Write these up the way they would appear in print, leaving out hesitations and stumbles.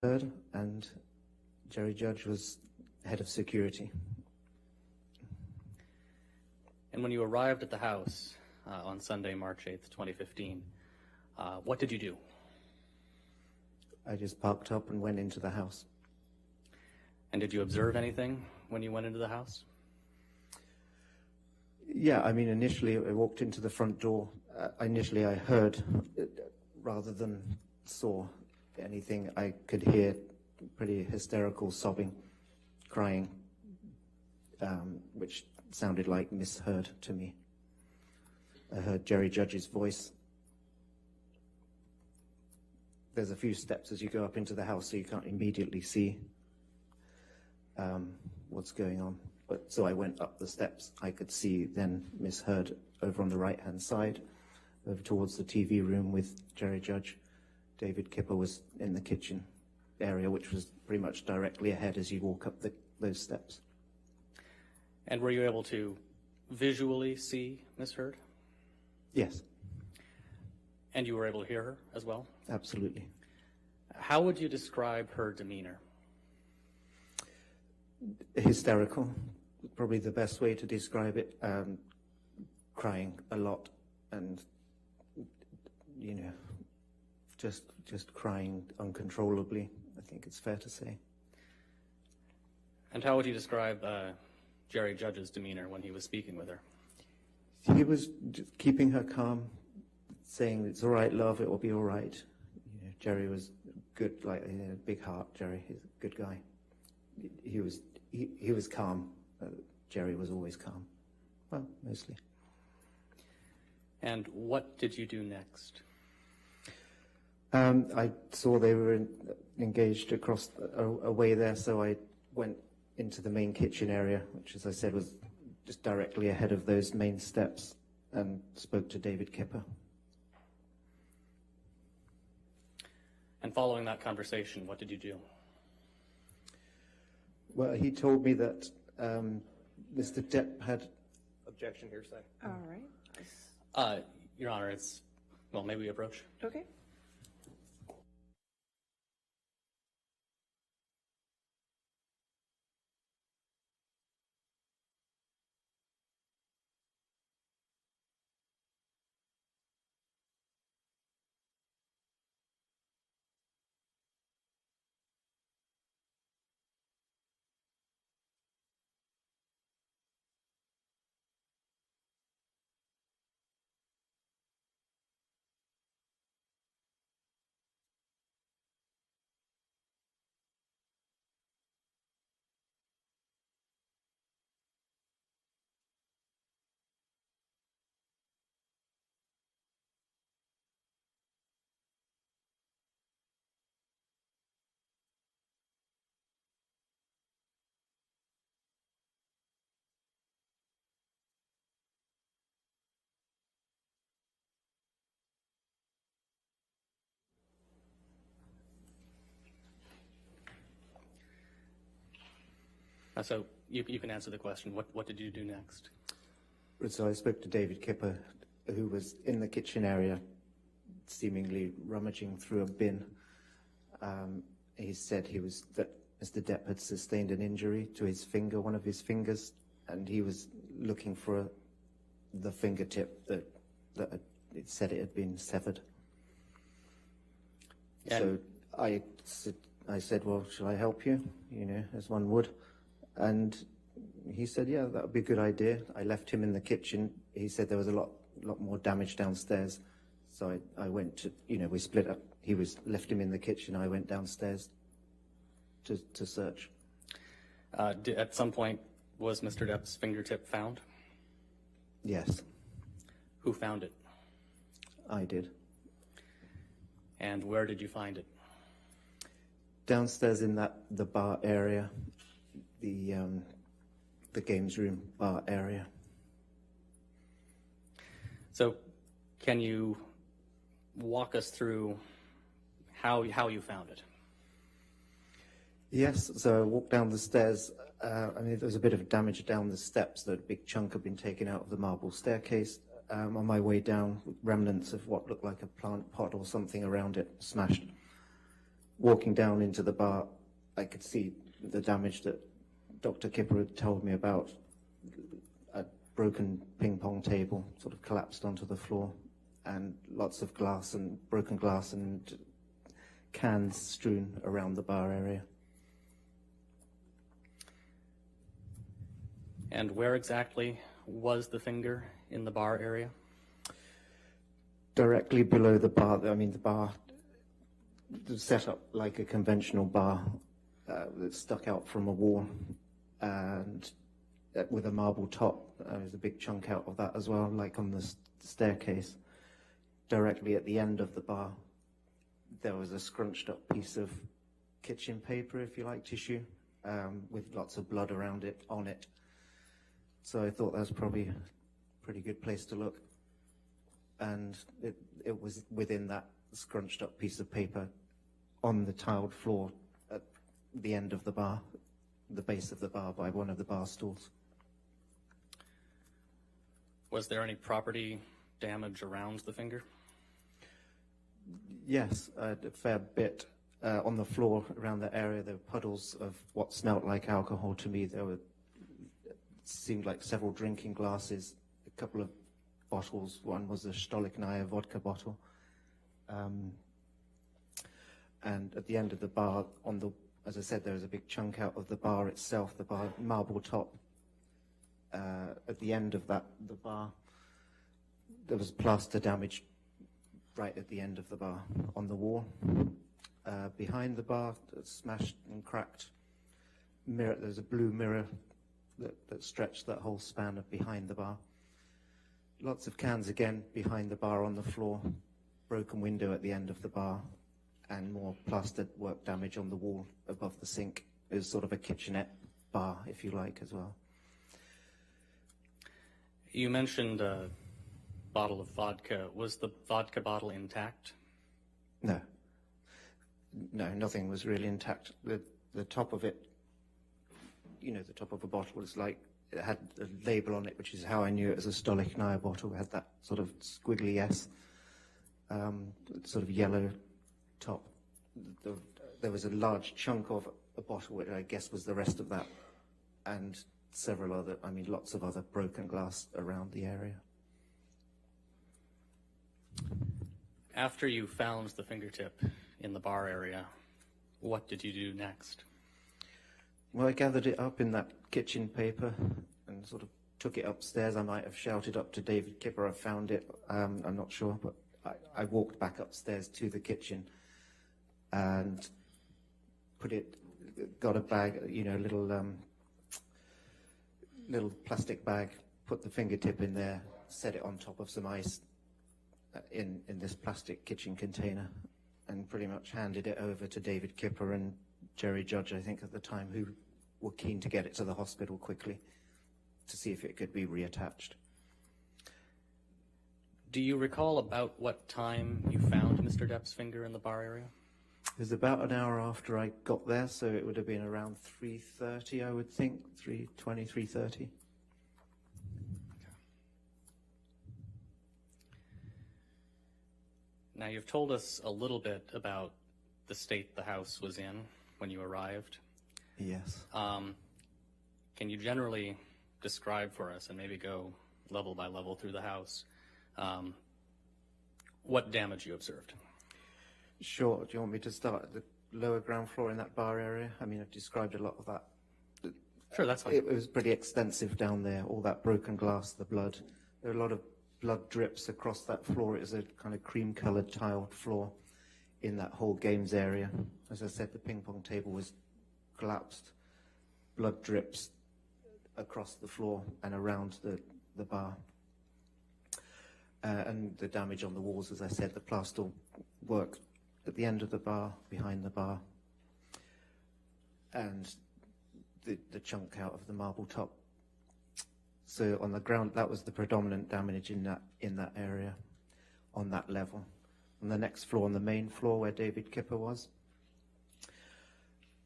Heard, and Jerry Judge was head of security. And when you arrived at the house on Sunday, March 8th, 2015, what did you do? I just parked up and went into the house. And did you observe anything when you went into the house? Yeah, I mean, initially I walked into the front door. Initially I heard, rather than saw anything, I could hear pretty hysterical sobbing, crying, which sounded like misheard to me. I heard Jerry Judge's voice. There's a few steps as you go up into the house, so you can't immediately see what's going on. But so I went up the steps. I could see, then misheard over on the right-hand side, over towards the TV room with Jerry Judge. David Kipper was in the kitchen area, which was pretty much directly ahead as you walk up those steps. And were you able to visually see Miss Heard? Yes. And you were able to hear her as well? Absolutely. How would you describe her demeanor? Hysterical, probably the best way to describe it. Crying a lot, and you know, just crying uncontrollably, I think it's fair to say. And how would you describe Jerry Judge's demeanor when he was speaking with her? He was just keeping her calm, saying, "It's all right, love, it will be all right." You know, Jerry was good, like, you know, big heart. Jerry, he's a good guy. He was calm. Jerry was always calm. Well, mostly. And what did you do next? I saw they were engaged across away there, so I went into the main kitchen area, which, as I said, was just directly ahead of those main steps, and spoke to David Kipper. And following that conversation, what did you do? Well, he told me that Mr. Depp had... Objection, hearsay. All right. Your Honor, well, maybe we approach. Okay. So you can answer the question. What did you do next? So I spoke to David Kipper, who was in the kitchen area, seemingly rummaging through a bin. He said that Mr. Depp had sustained an injury to his finger, one of his fingers, and he was looking for the fingertip that it said it had been severed. And so I said, well, shall I help you? You know, as one would. And he said, yeah, that would be a good idea. I left him in the kitchen. He said there was a lot more damage downstairs. So I went to, you know, we split up. He left him in the kitchen. I went downstairs to search. At some point, was Mr. Depp's fingertip found? Yes. Who found it? I did. And where did you find it? Downstairs in the bar area, the games room bar area. So can you walk us through how you found it? Yes, so I walked down the stairs. I mean, there was a bit of damage down the steps. That a big chunk had been taken out of the marble staircase. On my way down, remnants of what looked like a plant pot or something around it smashed. walking down into the bar, I could see the damage that Dr. Kipper had told me about. A broken ping pong table sort of collapsed onto the floor, and lots of glass and broken glass and cans strewn around the bar area. And where exactly was the finger in the bar area? Directly below the bar. I mean, the bar was set up like a conventional bar that stuck out from a wall, and with a marble top. There's a big chunk out of that as well, like on the staircase. Directly at the end of the bar, there was a scrunched up piece of kitchen paper, if you like, tissue, with lots of blood around it, on it. So I thought that was probably a pretty good place to look. And it was within that scrunched up piece of paper on the tiled floor at the end of the bar, the base of the bar, by one of the bar stools. Was there any property damage around the finger? Yes, a fair bit. On the floor around that area, there were puddles of what smelt like alcohol to me. There were, it seemed like several drinking glasses, a couple of bottles. One was a Stolichnaya vodka bottle. And at the end of the bar, as I said, there was a big chunk out of the bar itself, the bar marble top. At the end of the bar, there was plaster damage right at the end of the bar on the wall. Behind the bar, smashed and cracked mirror. There's a blue mirror that stretched that whole span of behind the bar. Lots of cans again behind the bar on the floor. Broken window at the end of the bar, and more plastered work damage on the wall above the sink. It was sort of a kitchenette bar, if you like, as well. You mentioned a bottle of vodka. Was the vodka bottle intact? No. No, nothing was really intact. The top of it, the top of a bottle was like, it had a label on it, which is how I knew it was a Stolichnaya bottle. It had that sort of squiggly S, sort of yellow top. There was a large chunk of a bottle, which I guess was the rest of that, and several other, lots of other broken glass around the area. After you found the fingertip in the bar area, what did you do next? Well, I gathered it up in that kitchen paper and sort of took it upstairs. I might have shouted up to David Kipper, I found it. I'm not sure, but I walked back upstairs to the kitchen and got a bag, little plastic bag, put the fingertip in there, set it on top of some ice in this plastic kitchen container, and pretty much handed it over to David Kipper and Jerry Judge, I think, at the time, who were keen to get it to the hospital quickly to see if it could be reattached. Do you recall about what time you found Mr. Depp's finger in the bar area? It was about an hour after I got there, so it would have been around 3:30, I would think, 3:20, 3:30. Now, you've told us a little bit about the state the house was in when you arrived. Yes. Can you generally describe for us, and maybe go level by level through the house, what damage you observed? Sure. Do you want me to start at the lower ground floor in that bar area? I've described a lot of that. Sure, that's fine. It was pretty extensive down there, all that broken glass, the blood. There were a lot of blood drips across that floor. It was a kind of cream-coloured tiled floor in that whole games area. As I said, the ping pong table was collapsed. Blood drips across the floor and around the bar. And the damage on the walls, as I said, the plaster work at the end of the bar, behind the bar, and the chunk out of the marble top. So on the ground, that was the predominant damage in that area, on that level. On the next floor, on the main floor where David Kipper was,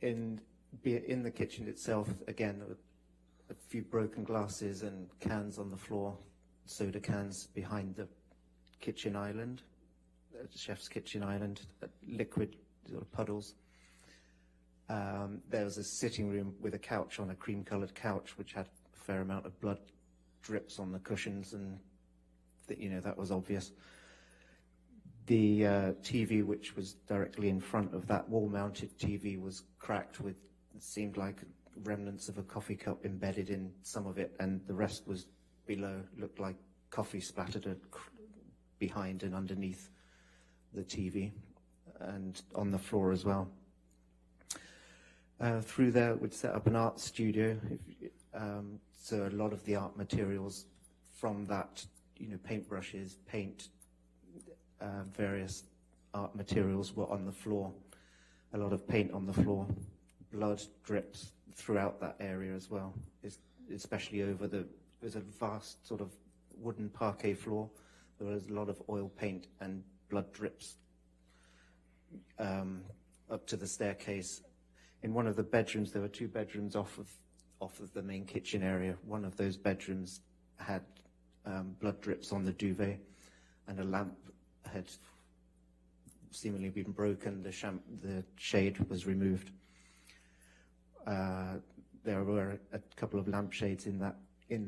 in the kitchen itself, again, there were a few broken glasses and cans on the floor, soda cans behind the kitchen island, the chef's kitchen island, liquid sort of puddles. There was a sitting room with a couch on a cream-coloured couch, which had a fair amount of blood drips on the cushions, and that was obvious. The TV, which was directly in front of that wall-mounted TV, was cracked with, it seemed like remnants of a coffee cup embedded in some of it, and the rest was below, looked like coffee splattered behind and underneath the TV, and on the floor as well. Through there, we'd set up an art studio, so a lot of the art materials from that, paintbrushes, paint, various art materials were on the floor. A lot of paint on the floor, blood drips throughout that area as well, especially over there's a vast sort of wooden parquet floor. There was a lot of oil paint and blood drips up to the staircase. In one of the bedrooms, there were two bedrooms off of the main kitchen area. One of those bedrooms had blood drips on the duvet, and a lamp had seemingly been broken. The shade was removed. There were a couple of lampshades in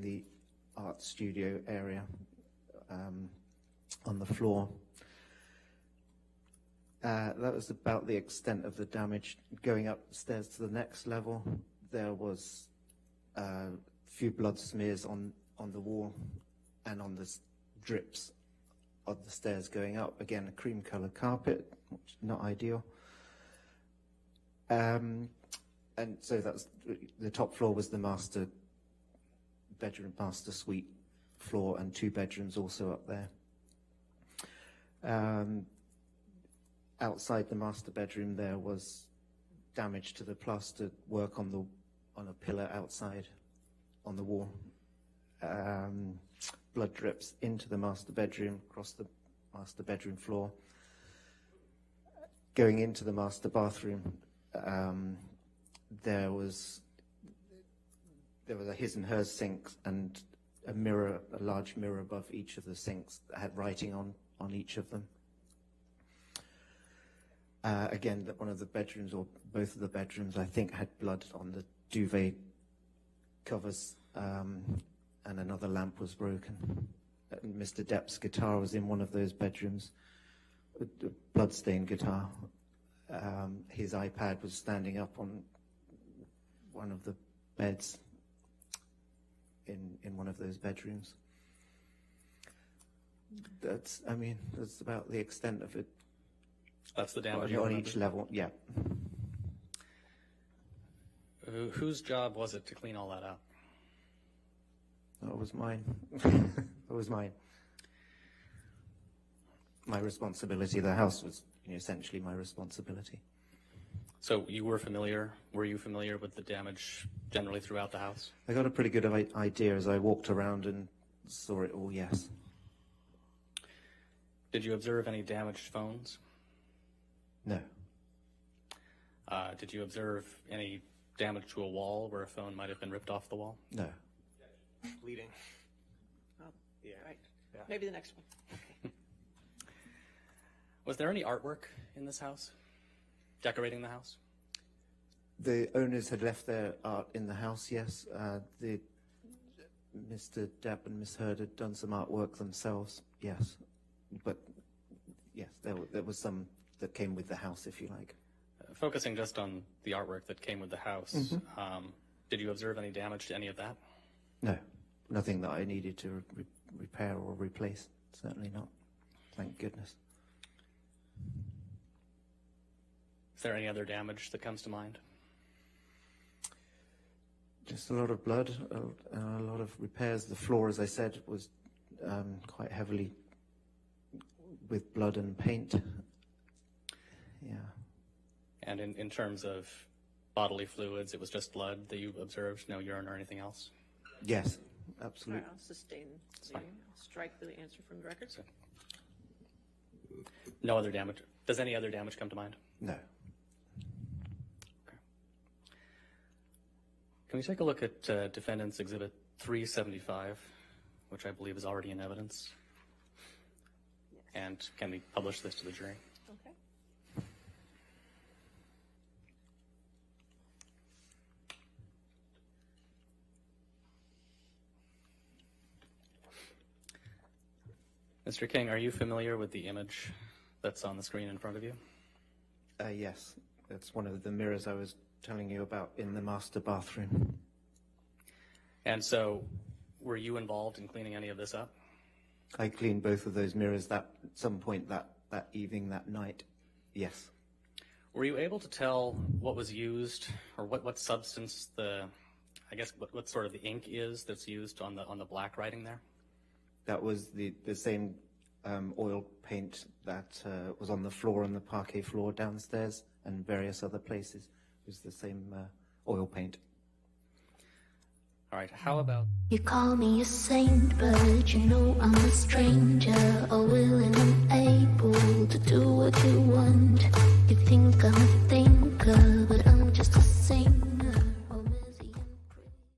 the art studio area on the floor. That was about the extent of the damage. Going upstairs to the next level, there was a few blood smears on the wall and on the drips of the stairs going up. Again, a cream-colored carpet, which is not ideal. And so that's the top floor was the master bedroom, master suite floor, and two bedrooms also up there. Outside the master bedroom, there was damage to the plaster work on a pillar outside on the wall. Blood drips into the master bedroom, across the master bedroom floor. Going into the master bathroom, there was a his and hers sink and a large mirror above each of the sinks that had writing on each of them. Again, one of the bedrooms, or both of the bedrooms, I think, had blood on the duvet covers, and another lamp was broken. Mr. Depp's guitar was in one of those bedrooms, a blood-stained guitar. His iPad was standing up on one of the beds in one of those bedrooms. That's about the extent of it. That's the damage on each level, yeah. Whose job was it to clean all that up? It was mine. It was mine. My responsibility. The house was essentially my responsibility. So were you familiar with the damage generally throughout the house? I got a pretty good idea as I walked around and saw it all, yes. Did you observe any damaged phones? No. Did you observe any damage to a wall where a phone might have been ripped off the wall? No. Bleeding. Oh, Yeah. right. Yeah. Maybe the next one. Was there any artwork in this house? Decorating the house? The owners had left their art in the house, yes. Mr. Depp and Miss Heard had done some artwork themselves, yes. But, yes, there was some that came with the house, if you like. Focusing just on the artwork that came with the house, did you observe any damage to any of that? No, nothing that I needed to repair or replace. Certainly not. Thank goodness. Is there any other damage that comes to mind? Just a lot of blood, a lot of repairs. The floor, as I said, was quite heavily with blood and paint. Yeah. And in terms of bodily fluids, it was just blood that you observed, no urine or anything else? Yes, All absolutely. right, I'll sustain the, fine. I'll strike the answer from the record. No other damage. Does any other damage come to mind? No. Okay. Can we take a look at Defendant's Exhibit 375, which I believe is already in evidence? Yes. And can we publish this to the jury? Okay. Mr. King, are you familiar with the image that's on the screen in front of you? Yes, it's one of the mirrors I was telling you about in the master bathroom. And so, were you involved in cleaning any of this up? I cleaned both of those mirrors at some point that evening, that night. Yes. Were you able to tell what was used, or what substance what sort of the ink is that's used on the black writing there? That was the same oil paint that was on the floor, on the parquet floor downstairs and various other places. It was the same oil paint. All right, how about... You call me a saint, but you know I'm a stranger, all willing and able to do what you want. You think I'm a thinker, but I'm